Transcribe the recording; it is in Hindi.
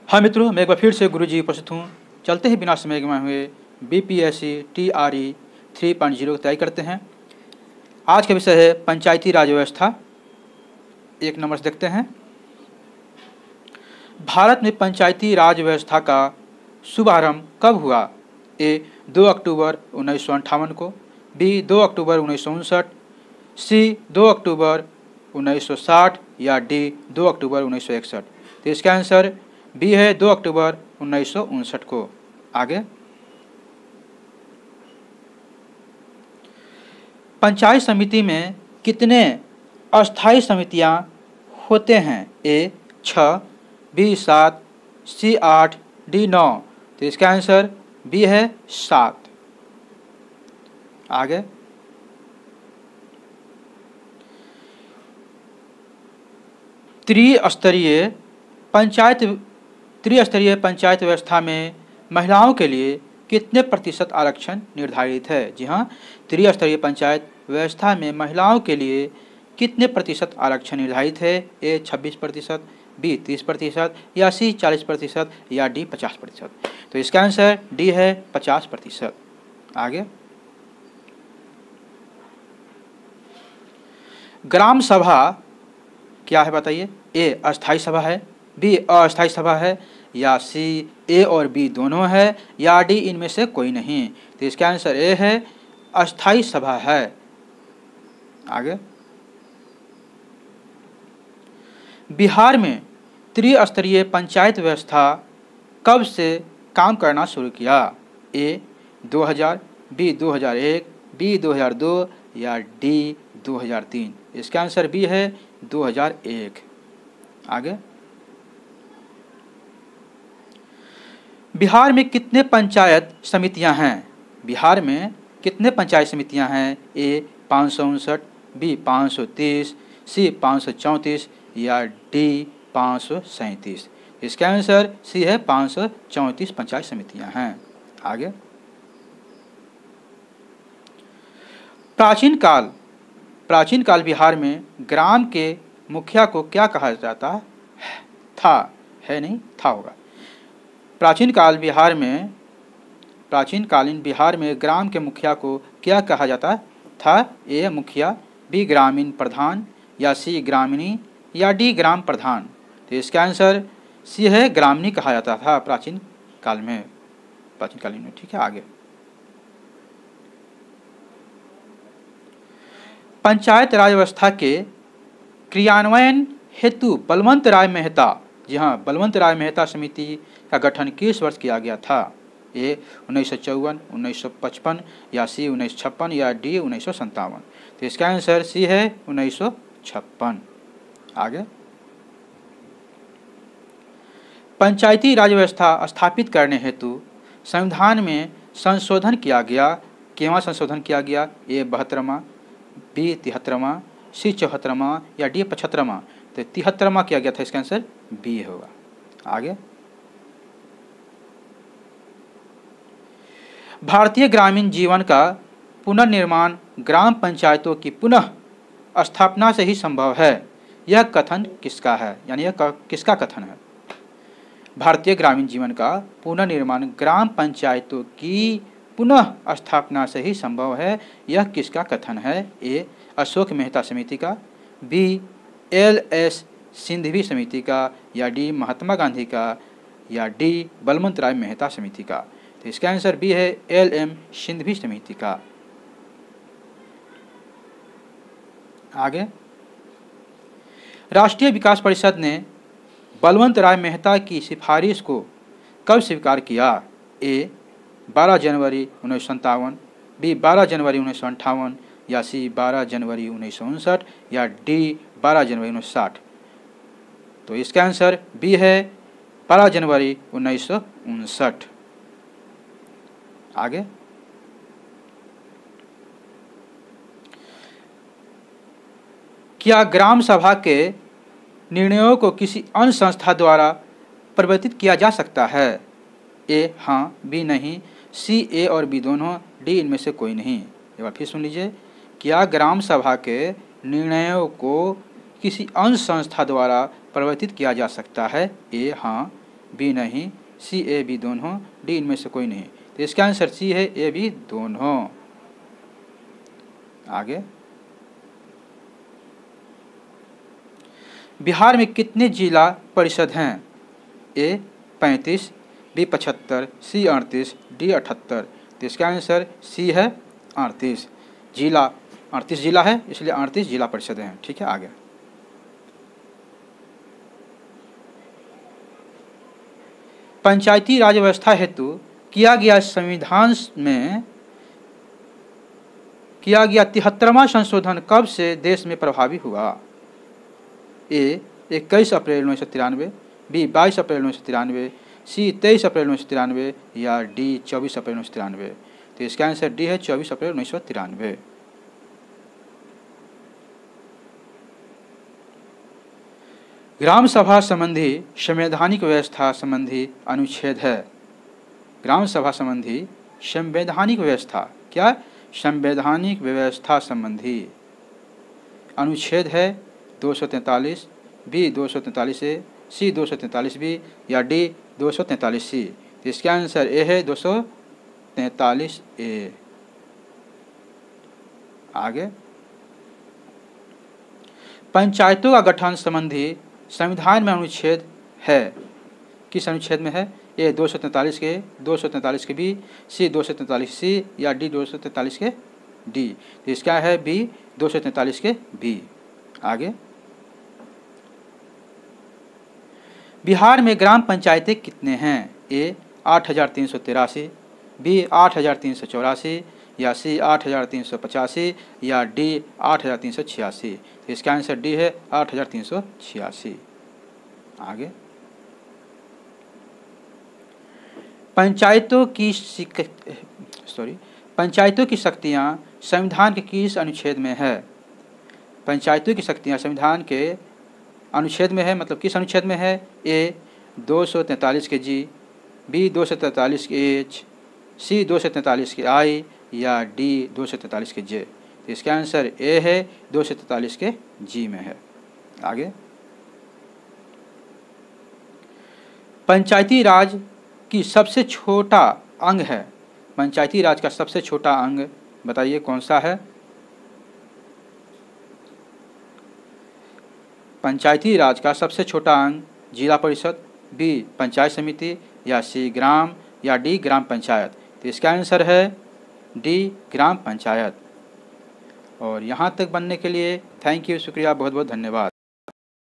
हाँ मित्रों, मैं एक बार फिर से गुरुजी उपस्थित हूँ। चलते ही बिना समय गंवाए हुए BPSC TRE 3.0 की तैयारी करते हैं। आज का विषय है पंचायती राज व्यवस्था। एक नंबर से देखते हैं। भारत में पंचायती राज व्यवस्था का शुभारंभ कब हुआ? ए 2 अक्टूबर 1958 को, बी 2 अक्टूबर 1959, सी 2 अक्टूबर 1960 या डी 2 अक्टूबर 1961। तो इसका आंसर बी है 2 अक्टूबर 1959 को। आगे, पंचायत समिति में कितने अस्थायी समितियां होते हैं? ए 6, बी 7, सी 8, डी 9। तो इसका आंसर बी है 7। आगे, त्रिस्तरीय पंचायत व्यवस्था में महिलाओं के लिए कितने प्रतिशत आरक्षण निर्धारित है? जी हाँ, त्रिस्तरीय पंचायत व्यवस्था में महिलाओं के लिए कितने प्रतिशत आरक्षण निर्धारित है? ए 26%, बी 30% या सी 40% या डी 50%। तो इसका आंसर डी है 50%। आगे, ग्राम सभा क्या है बताइए? ए अस्थायी सभा है, बी अस्थायी सभा है, या सी ए और बी दोनों है, या डी इनमें से कोई नहीं। तो इसका आंसर ए है अस्थायी सभा है। आगे, बिहार में त्रिस्तरीय पंचायत व्यवस्था कब से काम करना शुरू किया? ए 2000, बी 2001, बी 2002 या डी 2003। इसका आंसर बी है 2001। आगे, बिहार में कितने पंचायत समितियां हैं? बिहार में कितने पंचायत समितियां हैं? ए 559, बी 530, सी 534 या डी 537। इसका आंसर सी है 534 पंचायत समितियां हैं। आगे, प्राचीन काल बिहार में ग्राम के मुखिया को क्या कहा जाता था? है नहीं, था होगा। प्राचीनकालीन बिहार में ग्राम के मुखिया को क्या कहा जाता था? ए मुखिया, बी ग्रामीण प्रधान या सी ग्रामीणी या डी ग्राम प्रधान। तो इसका आंसर सी है ग्रामीणी कहा जाता था प्राचीनकालीन में। ठीक है। आगे, पंचायत राज व्यवस्था के क्रियान्वयन हेतु बलवंत राय मेहता, जी हाँ, बलवंत राय मेहता समिति का गठन किस वर्ष किया गया था? ए 1954, 1955 या सी 1956 या डी 1957। तो इसका आंसर सी है 1956। आगे, पंचायती राज व्यवस्था स्थापित करने हेतु संविधान में संशोधन किया गया। केवल संशोधन किया गया? ए 72वां, बी 73वां, सी 74वां या डी 75वां। तो 73वां किया गया था। इसका आंसर बी होगा। आगे, भारतीय ग्रामीण जीवन का पुनर्निर्माण ग्राम पंचायतों की पुनः स्थापना से ही संभव है। यह कथन किसका है? यानी यह किसका कथन है? भारतीय ग्रामीण जीवन का पुनर्निर्माण ग्राम पंचायतों की पुनः स्थापना से ही संभव है। यह किसका कथन है? ए अशोक मेहता समिति का, बी LS सिंघवी समिति का, या डी महात्मा गांधी का, या डी बलवंत राय मेहता समिति का। तो इसका आंसर बी है LM सिंघवी समिति का। आगे, राष्ट्रीय विकास परिषद ने बलवंत राय मेहता की सिफारिश को कब स्वीकार किया? ए 12 जनवरी 1957, बी 12 जनवरी 1958 या सी 12 जनवरी 1959 या डी 12 जनवरी 1960। तो इसका आंसर बी है 12 जनवरी 1959। आगे, क्या ग्राम सभा के निर्णयों को किसी अन्य संस्था द्वारा परिवर्तित किया जा सकता है? ए हाँ, बी नहीं, सी ए और बी दोनों, डी इनमें से कोई नहीं। एक बार फिर सुन लीजिए। क्या ग्राम सभा के निर्णयों को किसी अन्य संस्था द्वारा परिवर्तित किया जा सकता है? ए हाँ, बी नहीं, सी ए बी दोनों, डी इनमें से कोई नहीं। तो इसका आंसर सी है, ए बी दोनों। आगे, बिहार में कितने जिला परिषद हैं? ए 35, बी 75, सी 38, डी 78। तो इसका आंसर सी है 38। जिला 38 जिला है, इसलिए 38 जिला परिषद हैं। ठीक है, आगे, पंचायती राज व्यवस्था हेतु किया गया संविधान में किया गया 73वां संशोधन कब से देश में प्रभावी हुआ? ए 21 अप्रैल 1993, बी 22 अप्रैल 1993, सी 23 अप्रैल 1993 या डी 24 अप्रैल 1993। तो इसका आंसर डी है 24 अप्रैल 1993। ग्राम सभा संबंधी संवैधानिक व्यवस्था संबंधी अनुच्छेद है। ग्राम सभा संबंधी संवैधानिक व्यवस्था, क्या? संवैधानिक व्यवस्था संबंधी अनुच्छेद है 243, बी 243 ए, सी 243 बी या डी 243 सी। तो इसका आंसर ए है 243 ए। आगे, पंचायतों का गठन संबंधी संविधान में अनुच्छेद है। किस अनुच्छेद में है? ए 243 के, 243 के बी, सी 243 सी या डी 243 के डी। तो इसका है बी 243 के बी। आगे, बिहार में ग्राम पंचायतें कितने हैं? ए 8383, बी 8384 या सी 8385 या डी 8386। तो इसका आंसर डी है 8386। आगे, पंचायतों की शक्तियां संविधान के किस अनुच्छेद में है? पंचायतों की शक्तियां संविधान के अनुच्छेद में है, मतलब किस अनुच्छेद में है? ए 243 के जी, बी 243 के एच, सी 243 के आई या डी 243 के जे। तो इसका आंसर ए है 243 के जी में है। आगे, पंचायती राज की सबसे छोटा अंग है। पंचायती राज का सबसे छोटा अंग बताइए कौन सा है? पंचायती राज का सबसे छोटा अंग जिला परिषद, बी पंचायत समिति या सी ग्राम या डी ग्राम पंचायत। तो इसका आंसर है डी ग्राम पंचायत। और यहाँ तक बनने के लिए थैंक यू, शुक्रिया, बहुत बहुत धन्यवाद।